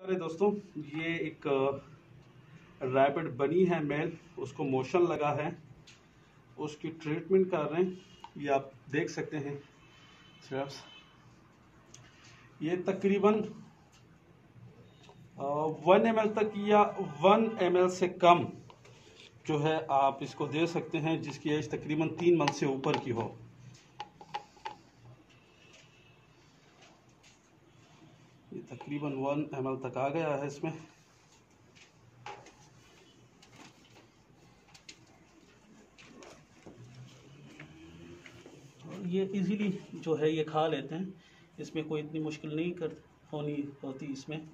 अरे दोस्तों, ये एक रैबिट बनी है मेल, उसको मोशन लगा है, उसकी ट्रीटमेंट कर रहे हैं। ये आप देख सकते हैं सिर्फ ये तकरीबन 1 ml तक या 1 ml से कम जो है आप इसको दे सकते हैं, जिसकी एज तकरीबन 3 मंथ से ऊपर की हो। ये तकरीबन 1 ml तक आ गया है इसमें। ये इजीली जो है ये खा लेते हैं, इसमें कोई इतनी मुश्किल नहीं होती इसमें।